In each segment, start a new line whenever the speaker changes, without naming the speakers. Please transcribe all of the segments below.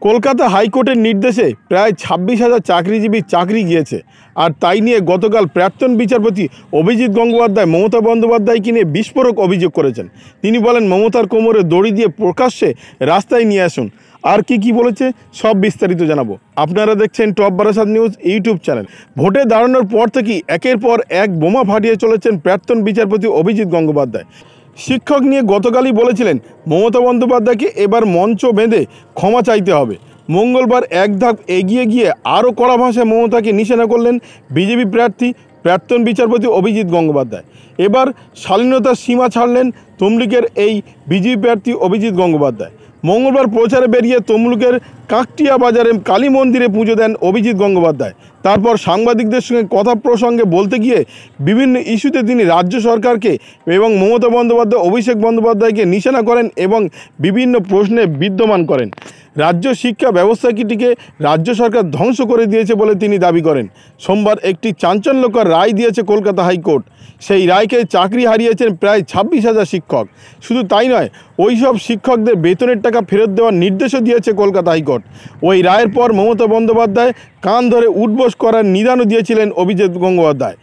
কলকাতা হাইকোর্টের নির্দেশে প্রায় 26,000 চাকরিজীবীর চাকরি গিয়েছে। আর তাই নিয়ে গতকাল প্রাক্তন বিচারপতি অভিজিৎ গঙ্গোপাধ্যায় মমতা বন্দ্যোপাধ্যায়কে নিয়ে বিস্ফোরক অভিযোগ করেছেন। তিনি বলেন, মমতার কোমরে দড়ি দিয়ে প্রকাশ্যে রাস্তায় নিয়ে আসুন। আর কি বলেছে সব বিস্তারিত জানাবো। আপনারা দেখছেন top Barasat news YouTube channel. ভোটে দাঁড়ানোর পর থেকেই একের পর এক বোমা ফাটিয়ে চলেছেন প্রাক্তন বিচারপতি অভিজিৎ গঙ্গোপাধ্যায়। শিক্ষক নিয়ে গতকালই বলেছিলেন মমতা বন্দ্যোপাধ্যায়কে এবার মঞ্চ বেঁধে ক্ষমা চাইতে হবে। মঙ্গলবার এক ধাপ এগিয়ে গিয়ে আরও কড়া ভাষায় মমতাকে নিশানা করলেন বিজেপি প্রার্থী প্রাক্তন বিচারপতি অভিজিৎ গঙ্গোপাধ্যায়। এবার শালীনতার সীমা ছাড়লেন তমলুকের এই বিজেপি প্রার্থী অভিজিৎ গঙ্গোপাধ্যায়। মঙ্গলবার প্রচারে বেরিয়ে তমলুকের কাকটিয়া বাজারে কালী মন্দিরে পুজো দেন অভিজিৎ গঙ্গোপাধ্যায়। তারপর সাংবাদিকদের সঙ্গে কথা প্রসঙ্গে বলতে গিয়ে বিভিন্ন ইস্যুতে তিনি রাজ্য সরকারকে এবং মমতা বন্দ্যোপাধ্যায় অভিষেক বন্দ্যোপাধ্যায়কে নিশানা করেন এবং বিভিন্ন প্রশ্নে বিদ্যমান করেন। রাজ্য শিক্ষা ব্যবস্থাটিকে রাজ্য সরকার ধ্বংস করে দিয়েছে বলে তিনি দাবি করেন। সোমবার একটি চাঞ্চল্যকর রায় দিয়েছে কলকাতা হাইকোর্ট। সেই রায়কে চাকরি হারিয়েছেন প্রায় 26,000 শিক্ষক। শুধু তাই নয়, ওই সব শিক্ষকদের বেতনের টাকা ফেরত দেওয়ার নির্দেশও দিয়েছে কলকাতা হাইকোর্ট। ওই রায়ের পর মমতা বন্দ্যোপাধ্যায় কান ধরে উঠবোস করার নিদানও দিয়েছিলেন অভিজিৎ গঙ্গোপাধ্যায়।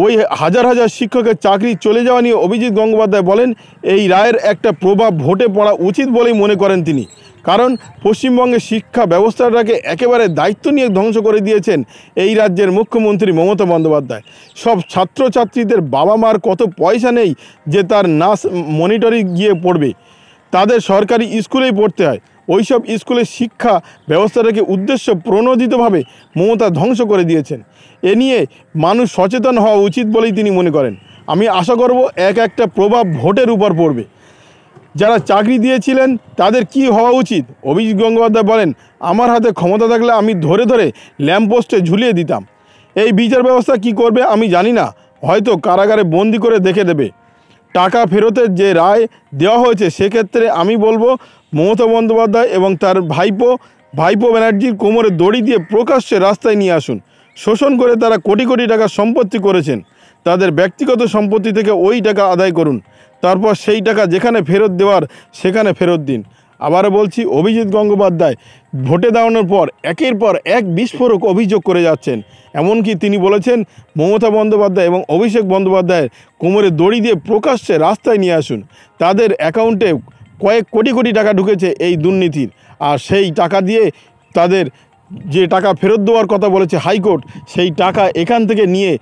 ওই হাজার হাজার শিক্ষকের চাকরি চলে যাওয়া নিয়ে অভিজিৎ গঙ্গোপাধ্যায় বলেন, এই রায়ের একটা প্রভাব ভোটে পড়া উচিত বলেই মনে করেন তিনি। কারণ পশ্চিমবঙ্গের শিক্ষা ব্যবস্থাটাকে একেবারে দায়িত্ব নিয়ে ধ্বংস করে দিয়েছেন এই রাজ্যের মুখ্যমন্ত্রী মমতা বন্দ্যোপাধ্যায়। সব ছাত্রছাত্রীদের বাবা মার কত পয়সা নেই যে তার নার্স মনিটরে গিয়ে পড়বে, তাদের সরকারি স্কুলেই পড়তে হয়। ওইসব স্কুলের শিক্ষা ব্যবস্থাটাকে উদ্দেশ্য প্রণোদিতভাবে মমতা ধ্বংস করে দিয়েছেন। এ নিয়ে মানুষ সচেতন হওয়া উচিত বলেই তিনি মনে করেন। আমি আশা করব একটা প্রভাব ভোটের উপর পড়বে। যারা চাকরি দিয়েছিলেন তাদের কি হওয়া উচিত? অভিজিৎ গঙ্গোপাধ্যায় বলেন, আমার হাতে ক্ষমতা থাকলে আমি ধরে ধরে ল্যাম্পপোস্টে ঝুলিয়ে দিতাম। এই বিচার ব্যবস্থা কি করবে আমি জানি না, হয়তো কারাগারে বন্দি করে দেখে দেবে। টাকা ফেরতের যে রায় দেওয়া হয়েছে সেক্ষেত্রে আমি বলবো মমতা বন্দ্যোপাধ্যায় এবং তার ভাইপো ব্যানার্জির কোমরে দড়ি দিয়ে প্রকাশ্যে রাস্তায় নিয়ে আসুন। শোষণ করে তারা কোটি কোটি টাকা সম্পত্তি করেছেন, তাদের ব্যক্তিগত সম্পত্তি থেকে ওই টাকা আদায় করুন। তারপর সেই টাকা যেখানে ফেরত দেওয়ার সেখানে ফেরত দিন। আবারও বলছি, অভিজিৎ গঙ্গোপাধ্যায় ভোটে দাঁড়ানোর পর একের পর এক বিস্ফোরক অভিযোগ করে যাচ্ছেন। এমনকি তিনি বলেছেন মমতা বন্দ্যোপাধ্যায় এবং অভিষেক বন্দ্যোপাধ্যায়ের কোমরে দড়ি দিয়ে প্রকাশ্যে রাস্তায় নিয়ে আসুন। তাদের অ্যাকাউন্টে কয়েক কোটি কোটি টাকা ঢুকেছে এই দুর্নীতির, আর সেই টাকা দিয়ে তাদের যে টাকা ফেরত দেওয়ার কথা বলেছে হাইকোর্ট, সেই টাকা এখান থেকে নিয়ে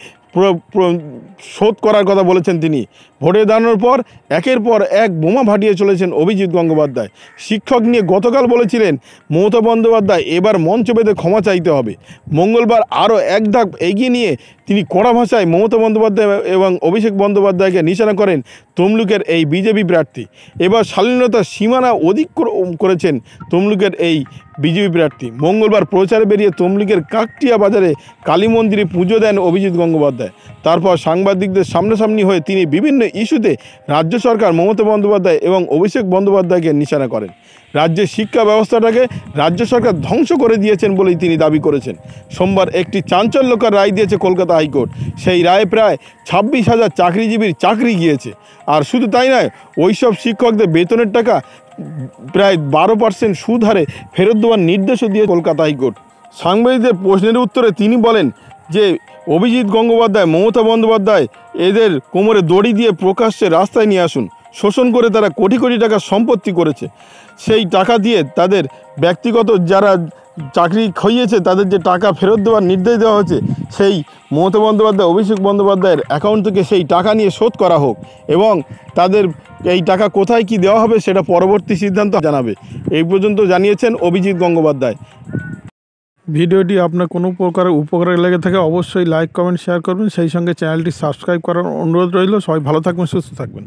শোধ করার কথা বলেছেন তিনি। ভোটে দাঁড়ানোর পর একের পর এক বোমা ফাটিয়ে চলেছেন অভিজিৎ গঙ্গোপাধ্যায়। শিক্ষক নিয়ে গতকাল বলেছিলেন মমতা বন্দ্যোপাধ্যায় এবার মঞ্চ বেঁধে ক্ষমা চাইতে হবে। মঙ্গলবার আরও এক ধাপ এগিয়ে নিয়ে তিনি কড়া ভাষায় মমতা বন্দ্যোপাধ্যায় এবং অভিষেক বন্দ্যোপাধ্যায়কে নিশানা করেন তমলুকের এই বিজেপি প্রার্থী। এবার শালীনতার সীমানা অতিক্রম করেছেন তমলুকের এই বিজেপি প্রার্থী। মঙ্গলবার প্রচারে বেরিয়ে তমলুকের কাকটিয়া বাজারে কালী মন্দিরে পুজো দেন অভিজিৎ গঙ্গোপাধ্যায়। তারপর সাংবাদিকদের সামনাসামনি হয়ে তিনি বিভিন্ন ইস্যুতে রাজ্য সরকার মমতা বন্দ্যোপাধ্যায় এবং অভিষেক বন্দ্যোপাধ্যায়কে নিশানা করেন। রাজ্যের শিক্ষা ব্যবস্থাটাকে রাজ্য সরকার ধ্বংস করে দিয়েছেন বলেই তিনি দাবি করেছেন। সোমবার একটি চাঞ্চল্যকর রায় দিয়েছে কলকাতা হাইকোর্ট। সেই রায়ে প্রায় 26,000 চাকরিজীবীর চাকরি গিয়েছে। আর শুধু তাই নয়, ওইসব শিক্ষকদের বেতনের টাকা প্রায় 12% সুদ হারে ফেরত দেওয়ার নির্দেশও দিয়ে কলকাতা হাইকোর্ট। সাংবাদিকদের প্রশ্নের উত্তরে তিনি বলেন যে অভিজিৎ গঙ্গোপাধ্যায় মমতা বন্দ্যোপাধ্যায় এদের কোমরে দড়ি দিয়ে প্রকাশ্যে রাস্তায় নিয়ে আসুন। শোষণ করে তারা কোটি কোটি টাকা সম্পত্তি করেছে, সেই টাকা দিয়ে তাদের ব্যক্তিগত যারা চাকরি খাইয়েছে তাদের যে টাকা ফেরত দেওয়ার নির্দেশ দেওয়া হয়েছে, সেই মমতা বন্দ্যোপাধ্যায় অভিষেক বন্দ্যোপাধ্যায়ের অ্যাকাউন্ট থেকে সেই টাকা নিয়ে শোধ করা হোক এবং তাদের এই টাকা কোথায় কি দেওয়া হবে সেটা পরবর্তী সিদ্ধান্ত জানাবে। এই পর্যন্ত জানিয়েছেন অভিজিৎ গঙ্গোপাধ্যায়। ভিডিওটি আপনার কোনো প্রকার উপকারে লেগে থাকে অবশ্যই লাইক কমেন্ট শেয়ার করবেন, সেই সঙ্গে চ্যানেলটি সাবস্ক্রাইব করার অনুরোধ রইল। সবাই ভালো থাকবেন, সুস্থ থাকবেন।